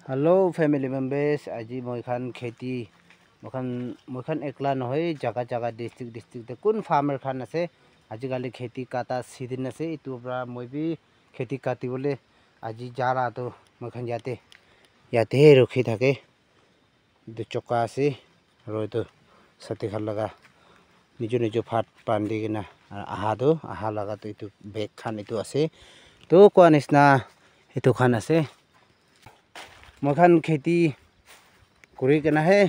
Hello family members, aji moi khan kheti moi khan ekla nohoi jaga jaga district te kun farmer khan ase aji kali kheti kata season ase itu pra moi bi kheti kati bole aji jara to moi khan yate rukhi thake du choka ase aro to sate khan laga nijo phat pandi kina aha laga to itu bag khan itu ase to kwa nisna itu khan ase moi khan kheti kuri kena he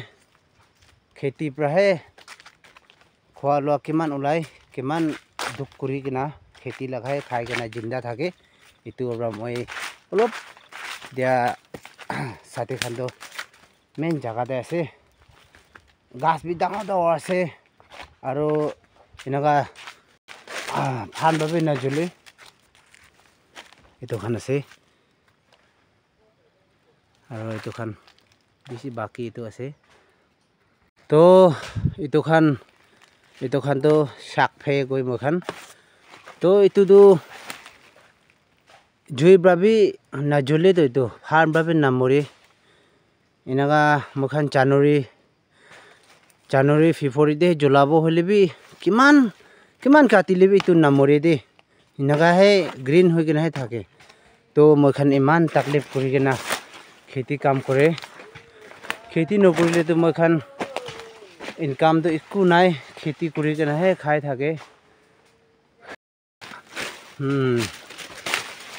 kheti pra he khwa lo kiman ulai kiman duk kuri kena kheti lagai khai kena jinda thake itu pra moi olop dia sate khan do main jaga de ase gas bi dangor ase aro inaga phan ba bi na juli itu khan ase aro itu khan bisi baki itu ase to itu khan to sak phe goi moi khan to itu du jui brabi na jule to itu phan brabi na mori inaga moi khan January February de julabo holibi kiman kati lebi tu na mori de inaga he green hoi kena he thake to moi khan iman taklif kuri kena kheti kam kore kheti no korile to moi khan income to ikku nai kheti kuri kena he khai thake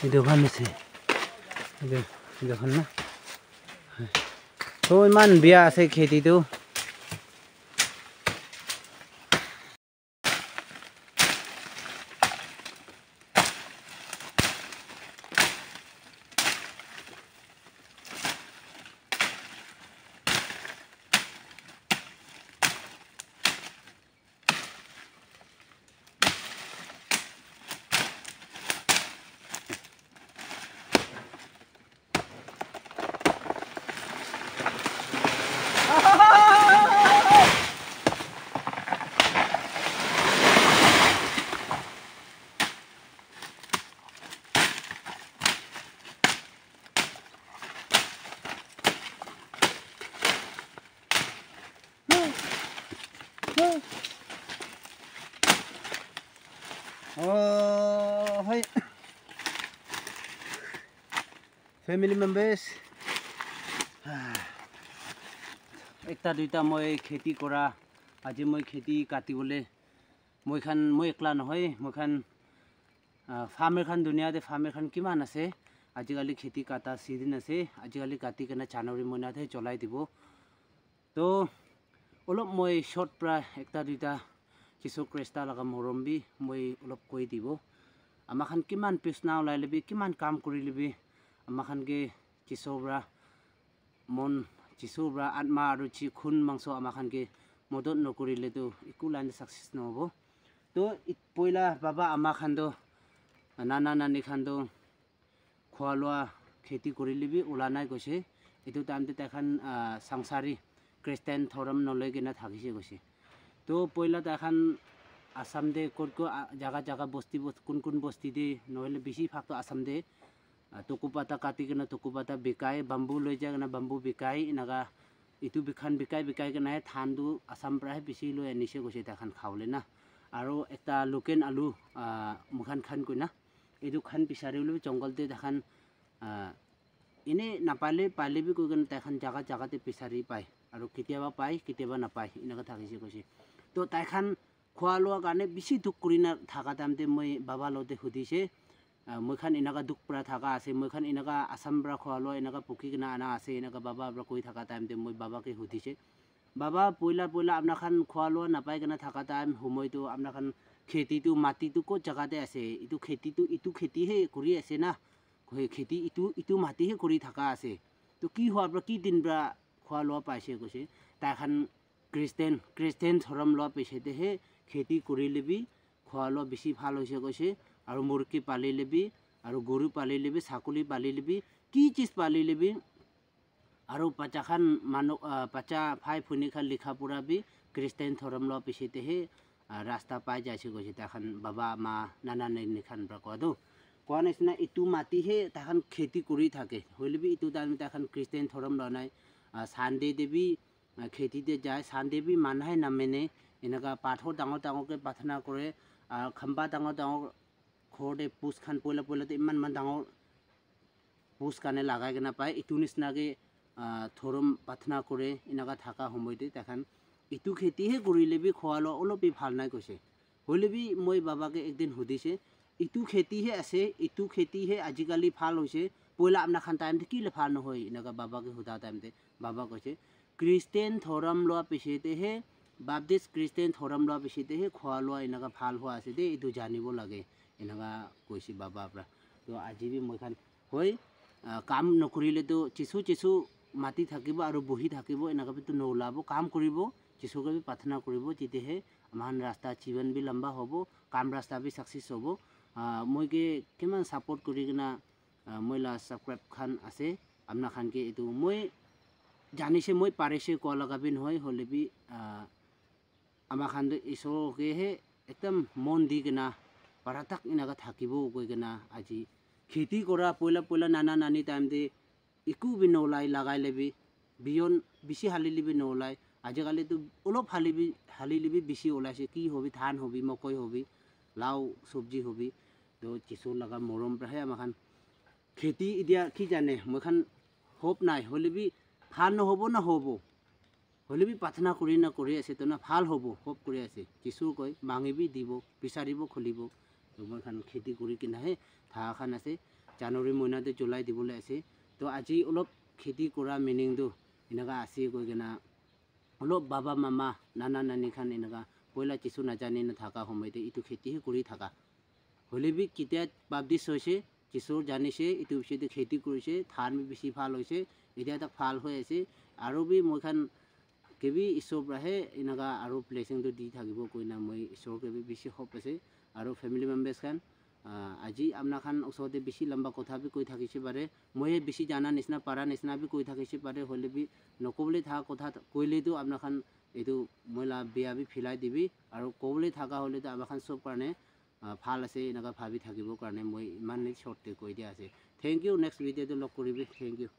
itu khan ase itu khan na to iman bia ase kheti tu oh hai family members ekta duita moi kheti kora aji moi kheti kati bole moi ekla nohoi moi khan farmer khan dunia de farmer khan kiman ase aji kali kheti kata season ase aji kali kati kana January monha the cholai dibo to olop moi short pra ekta duita Jisu Krista laga morombi moi olop koi dibo ama khan kiman pisna ulai lebi kiman kam kuri lebi ama khan ge Jisubra mon Jisubra atma aru chi khun mangso ama khan ge modot no kuri le to ikulan success no hobo to poila baba ama khan do nani khan do khwalwa kheti kuri lebi ulanai gose itu time te khan sangsari Christian thoram no lege na thagise gose to poila ta khan Assam de ko jaga bosti kun bosti de noile bisi phakto Assam de tukupata kati kena tukupata bikai bambu loi jaga na bambu bikai inaga itu bikai kena thandu Assam pra he bisi loi anise gose ta khan khawle na aro ekta loken alu mukhan khan koina edu khan pisare lu jungle te ta khan ine napale pale bi ko ta khan jaga te pisari pai aro kitiaba pai kitiaba na pai inaga thagise gose to ta khan khwalwa gane bisi duk kurina thaga tamte moi baba lote hudise moi khan inaga duk pra thaga ase moi khan inaga Assam bra khwalwa inaga puki na ana ase inaga baba bra koi thaga tamte moi baba ke hudise baba poila amna khan khwalwa na pai kana thaga tam humoi to amna khan kheti tu mati tu ko jaga te ase itu kheti he kuri ase na kheti itu mati he kuri thaga ase to ki hwa bra ki din bra khwalwa paise gose ta khan Christian thoram lo paise te he kheti kuri lebi khwalwa bisi bhal hoise gose aru murki pali lebi aru guru pali lebi sakuli pali lebi ki chiz pali lebi aru pacha khan manu pacha phai phuni khan likha pura bi Christian thoram lo paise te he rasta pai jaise gose ta khan baba ma nana nei khan bra ko do কোৱা নিচিনা ইটো মাটিহে তাহান খেতি কৰি থাকে হ'লেবি ইটো time তাহান খ্ৰীষ্টান ধৰ্ম লোৱা নাই চানডে দেৱী খেতিতে যায় চানডে বি মানুহে নামেনে এনেকুৱা পাথৰ ডাঙৰ ডাঙৰকৈ প্ৰাৰ্থনা কৰে খাম্বা ডাঙৰ ডাঙৰ ঘৰতে পোচ খান পইলাতে ইমান ডাঙৰ পোচ কাৰণে লগাই কিনে পায় ইটো নিচিনাকৈ ধৰ্ম প্ৰাৰ্থনা কৰে এনেকুৱা থকা সময়তে তাহান ইটো খেতিহে কৰিলেবি খোৱা লোৱা অলপ ভাল নাই কৈছে হ'লেবি মই বাবাকে একদিন সুধিছে ইটো খেতিহে আছে ইটো খেতিহে আজিকালি ভাল হৈছে পইলা আপোনাৰ খান টাইমতে কি ভাল নহয় এনেকুৱা বাবাকে সোধা টাইমতে বাবা কৈছে খ্ৰীষ্টান ধৰ্ম লোৱা পিছতেহে বাপটিষ্ট খ্ৰীষ্টান ধৰ্ম লোৱা পিছতেহে খোৱা লোৱা এনেকুৱা ভাল হোৱা আছে দেই এইটো জানিব লাগে এনেকুৱা কৈছে বাবাৰ পৰা তো আজি বি মই খান হয় কাম নকৰিলেতো কিছু মাতি থাকিব আৰু বহি থাকিব এনেকুৱাতো নোলাব কাম কৰিব যিচুকে বি প্ৰাৰ্থনা কৰিব তেতিয়াহে আমাৰ ৰাস্তা জীৱন বি লম্বা হ'ব কাম ৰাস্তা বি ছাকচেছ হ'ব মই কিমান ছাপোৰ্ট কৰি কিনা মই ছাবস্ক্ৰাইব খান আছে আপোনাৰ খানকে এইটো মই জানিছে মই পাৰিছে কোৱা লগাবি নহয় হ'লেবি আমাৰ খান ঈশ্বৰকেহে একদম মন দি কিনা পাৰাতাক এনেকুৱা থাকিব কৈ কিনা আজি খেতি কৰা পইলা নানা নানি টাইমতে একো বি নোলাই লগাই ল'বি বিয়ন বেছি হালিলিবি নোলাই আজিকালিতো অলপ হালিলিবি বেছি ওলাইছে কি হবি ধান হবি মকই হবি লাও চব্জি হবি তো কিছু লগা মৰম পৰাহে আমাৰ খান খেতি এতিয়া কি জানে মই খান হোপ নাই হ'লেবি ভাল নহ'ব হ'লেবি প্ৰাৰ্থনা কৰি আছে তো না ভাল হ'ব হোপ কৰি আছে কিছু কয় মাঙিবি দিব বিচাৰিব খুলিব মই খান খেতি কৰি কিনাহে ধান খান আছে জানুৱাৰী মহিনাতে জুলাই দিবলৈ আছে তো আজি অলপ খেতি কৰা মিনিংটো এনেকুৱা আছে কৈ কিনা অলপ বাবা মামা নানা নানি খান এনেকুৱা পইলা কিছু নাজানি নথকা সময়তে এইটো খেতিহে কৰি থকা হ'লেবি কেতিয়া বাপটিষ্ট হৈছে কিছু জানিছে এইটো পিছতে খেতি কৰিছে ধান বেছি ভাল হৈছে এতিয়া তাক ভাল হৈ আছে আৰু বি মই খান কেবি ঈশ্বৰৰ পৰাহে এনেকুৱা আৰু ব্লেছিংটো দি থাকিব কৈ না মই ঈশ্বৰকে বি বেছি হোপ আছে আৰু ফেমিলি মেম্বাৰ্ছ খান আজি আপোনাৰ খান ওচৰতে বেছি লম্বা কথা বি কৈ থাকিছে পাৰে মই বেছি জানা নিচিনা পাৰা নিচিনা বি কৈ থাকিছে পাৰে হ'লেবি নক'বলৈ থকা কথা কৈলেতো আপোনাৰ খান এইটো মই বেয়া বি ফিলাই দিবি আৰু ক'বলৈ থকা হ'লেতো আমাৰ খান চব কাৰণে ভাল আছে এনেকুৱা ভাবি থাকিবৰ কাৰণে মই ইমানেই শ্বৰ্টকৈ কৈ দিয়া আছে থেংক ইউ নেক্সট ভিডিঅ'টো লগ কৰিবি থেংক ইউ